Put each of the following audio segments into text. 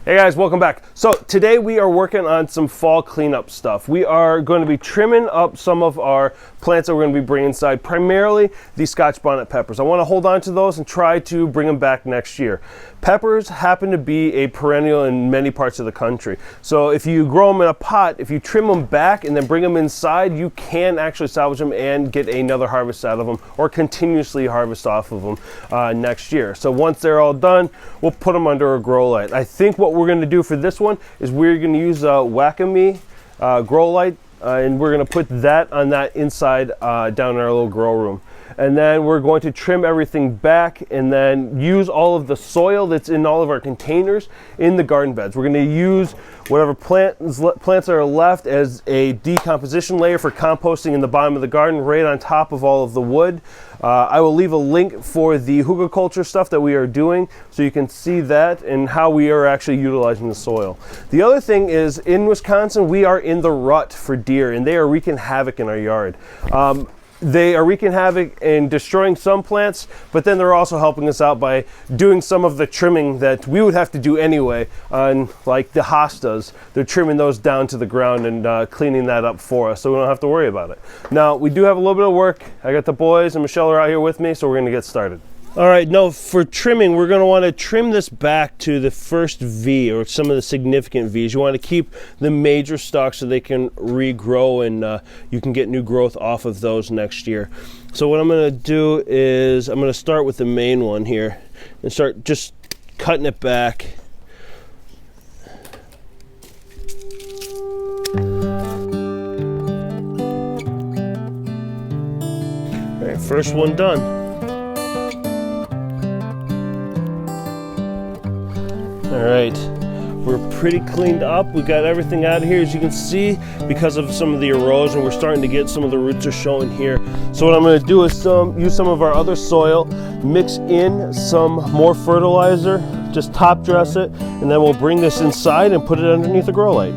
Hey guys, welcome back. So today we are working on some fall cleanup stuff. We are going to be trimming up some of our plants that we're going to be bringing inside, primarily these Scotch bonnet peppers. I want to hold on to those and try to bring them back next year. Peppers happen to be a perennial in many parts of the country. So if you grow them in a pot, if you trim them back and then bring them inside, you can actually salvage them and get another harvest out of them, or continuously harvest off of them next year. So once they're all done, we'll put them under a grow light. I think what we're going to do for this one is we're going to use a Whack-A-Me grow light, and we're going to put that on that inside down in our little grow room. And then we're going to trim everything back and then use all of the soil that's in all of our containers in the garden beds. We're going to use whatever plants that are left as a decomposition layer for composting in the bottom of the garden, right on top of all of the wood. I will leave a link for the Hugelkultur stuff that we are doing so you can see that and how we are actually utilizing the soil. The other thing is, in Wisconsin, we are in the rut for deer, and they are wreaking havoc in our yard. They are wreaking havoc and destroying some plants, but then they're also helping us out by doing some of the trimming that we would have to do anyway on, like the hostas. They're trimming those down to the ground and cleaning that up for us, so we don't have to worry about it. Now, we do have a little bit of work. I got the boys and Michelle are out here with me, so we're gonna get started. All right, now for trimming, we're going to want to trim this back to the first V, or some of the significant V's. You want to keep the major stalks so they can regrow and you can get new growth off of those next year. So what I'm going to do is I'm going to start with the main one here and start just cutting it back. All right, first one done. All right, we're pretty cleaned up. We got everything out of here, as you can see, because of some of the erosion. We're starting to get some of the roots are showing here. So what I'm going to do is use some of our other soil, mix in some more fertilizer, just top dress it, and then we'll bring this inside and put it underneath the grow light.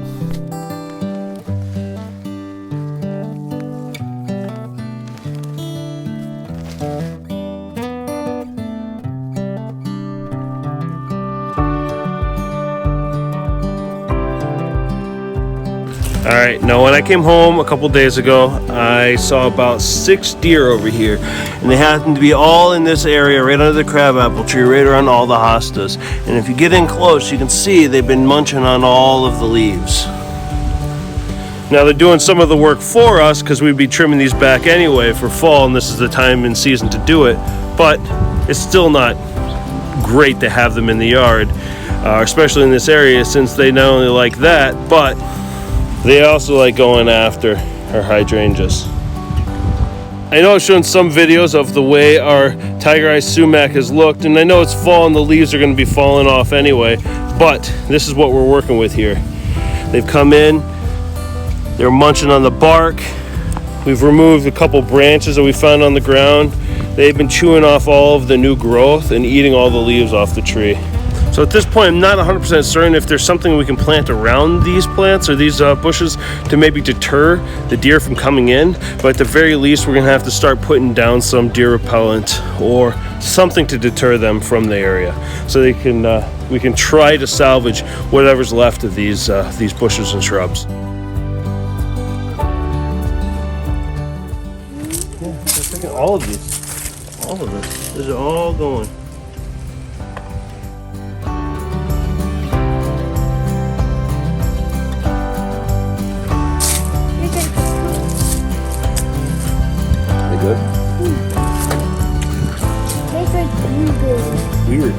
All right, now when I came home a couple days ago, I saw about 6 deer over here, and they happened to be all in this area right under the crabapple tree, right around all the hostas. And if you get in close, you can see they've been munching on all of the leaves. Now they're doing some of the work for us because we'd be trimming these back anyway for fall, and this is the time and season to do it, but it's still not great to have them in the yard, especially in this area, since they not only like that, but they also like going after our hydrangeas. I know I've shown some videos of the way our tiger eye sumac has looked, and I know it's fall and the leaves are going to be falling off anyway, but this is what we're working with here. They've come in, they're munching on the bark. We've removed a couple branches that we found on the ground. They've been chewing off all of the new growth and eating all the leaves off the tree. So at this point, I'm not 100% certain if there's something we can plant around these plants or these bushes to maybe deter the deer from coming in. But at the very least, we're going to have to start putting down some deer repellent or something to deter them from the area, so they can we can try to salvage whatever's left of these bushes and shrubs. Yeah, all of these, all of it. This is all going. Good. Tastes like blueberries. Weird.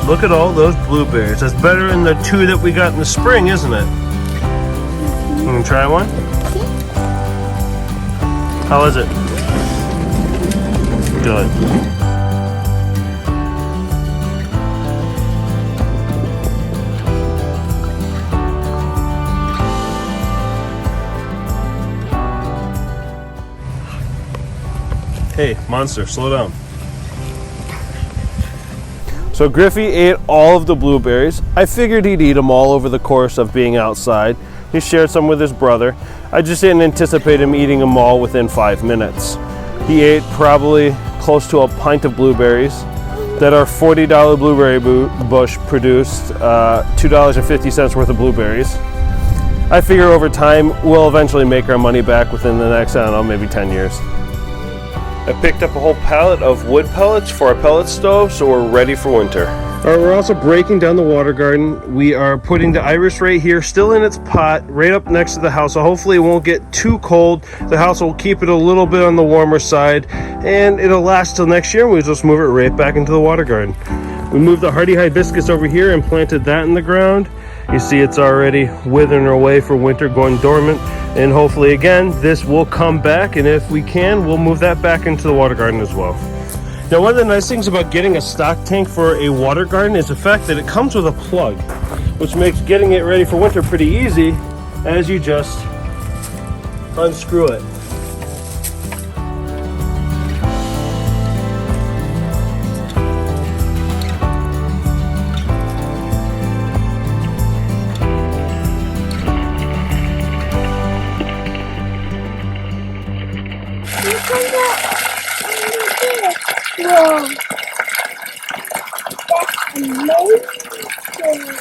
Look at all those blueberries. That's better than the 2 that we got in the spring, isn't it? You want to try one? How is it? Good. Hey, monster, slow down. So Griffey ate all of the blueberries. I figured he'd eat them all over the course of being outside. He shared some with his brother. I just didn't anticipate him eating them all within 5 minutes. He ate probably close to a pint of blueberries, that our $40 blueberry bush produced $2.50 worth of blueberries. I figure over time we'll eventually make our money back within the next, I don't know, maybe 10 years. I picked up a whole pallet of wood pellets for our pellet stove, so we're ready for winter. All right, we're also breaking down the water garden. We are putting the iris right here, still in its pot, right up next to the house, so hopefully it won't get too cold. The house will keep it a little bit on the warmer side, and it'll last till next year, and we'll just move it right back into the water garden. We moved the hardy hibiscus over here and planted that in the ground. You see it's already withering away for winter, going dormant, and hopefully again this will come back, and if we can, we'll move that back into the water garden as well. Now, one of the nice things about getting a stock tank for a water garden is the fact that it comes with a plug, which makes getting it ready for winter pretty easy, as you just unscrew it. Whoa. That's amazing.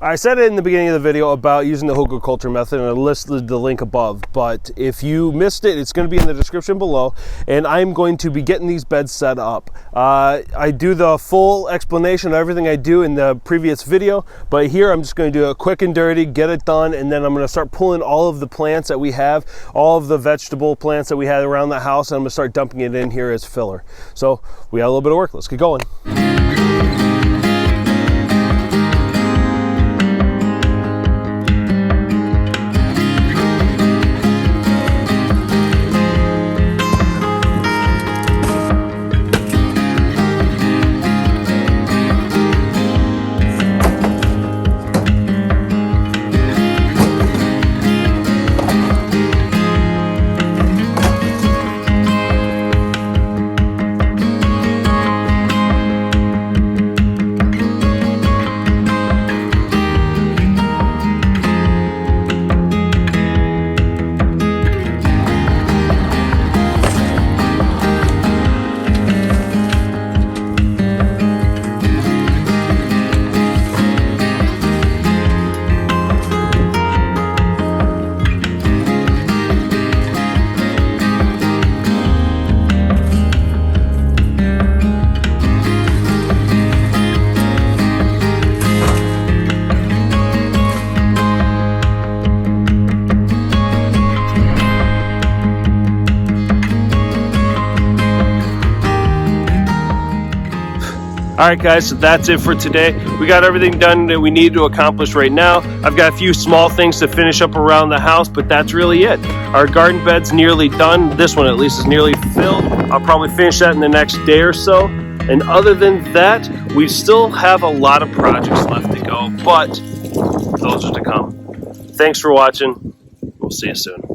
I said it in the beginning of the video about using the Hugelkulter method, and I listed the link above, but if you missed it, it's going to be in the description below, and I'm going to be getting these beds set up. I do the full explanation of everything I do in the previous video, but here I'm just going to do it quick and dirty, get it done, and then I'm going to start pulling all of the plants that we have, all of the vegetable plants that we had around the house, and I'm going to start dumping it in here as filler. So we got a little bit of work. Let's get going. All right, guys, so that's it for today. We got everything done that we need to accomplish right now. I've got a few small things to finish up around the house, but that's really it. Our garden bed's nearly done. This one at least is nearly filled. I'll probably finish that in the next day or so. And other than that, we still have a lot of projects left to go, but those are to come. Thanks for watching. We'll see you soon.